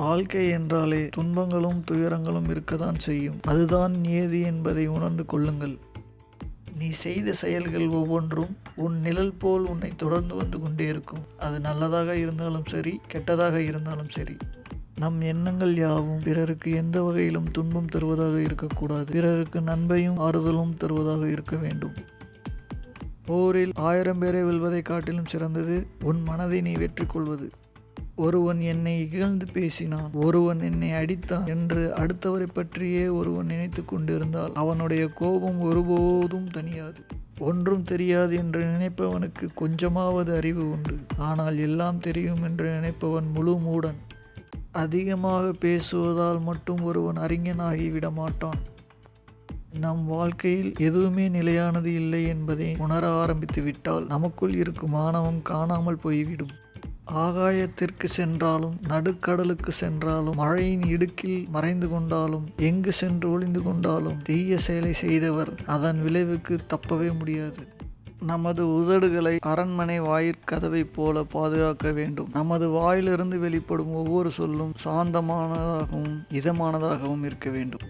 வாழ்க்கை என்றாலே துன்பங்களும் துயரங்களும் இருக்கத்தான் செய்யும். அதுதான் நியதி என்பதை உணர்ந்து கொள்ளுங்கள். நீ செய்த செயல்கள் ஒவ்வொன்றும் உன் நிழல் போல் உன்னை தொடர்ந்து வந்து கொண்டே இருக்கும். அது நல்லதாக இருந்தாலும் சரி, கெட்டதாக இருந்தாலும் சரி. நம் எண்ணங்கள் யாவும் பிறருக்கு எந்த வகையிலும் துன்பம் தருவதாக இருக்கக்கூடாது. பிறருக்கு நன்மையும் ஆறுதலும் தருவதாக இருக்க வேண்டும். போரில் 1000 பேரை வெல்வதை காட்டிலும் சிறந்தது உன் மனதை நீ வெற்றி கொள்வது. ஒருவன் என்னை இகழ்ந்து பேசினான், ஒருவன் என்னை அடித்தான் என்று அடுத்தவரை பற்றியே ஒருவன் நினைத்து கொண்டிருந்தால் அவனுடைய கோபம் ஒருபோதும் தணியாது. ஒன்றும் தெரியாது என்று நினைப்பவனுக்கு கொஞ்சமாவது அறிவு உண்டு. ஆனால் எல்லாம் தெரியும் என்று நினைப்பவன் முழு மூடன். அதிகமாக பேசுவதால் மட்டும் ஒருவன் அறிஞனாகி விட மாட்டான். நம் வாழ்க்கையில் எதுவுமே நிலையானது இல்லை என்பதை உணர ஆரம்பித்து விட்டால் நமக்குள் இருக்கும் ஆணவம் காணாமல் போய்விடும். ஆகாயத்திற்கு சென்றாலும், நடுக்கடலுக்கு சென்றாலும், மழையின் இடுக்கில் மறைந்து கொண்டாலும், எங்கு சென்று ஒளிந்து கொண்டாலும் தீய செயலை செய்தவர் அதன் விளைவுக்கு தப்பவே முடியாது. நமது உதடுகளை அரண்மனை வாயிற்கதவை போல பாதுகாக்க வேண்டும். நமது வாயிலிருந்து வெளிப்படும் ஒவ்வொரு சொல்லும் சாந்தமானதாகவும் இதமானதாகவும் இருக்க வேண்டும்.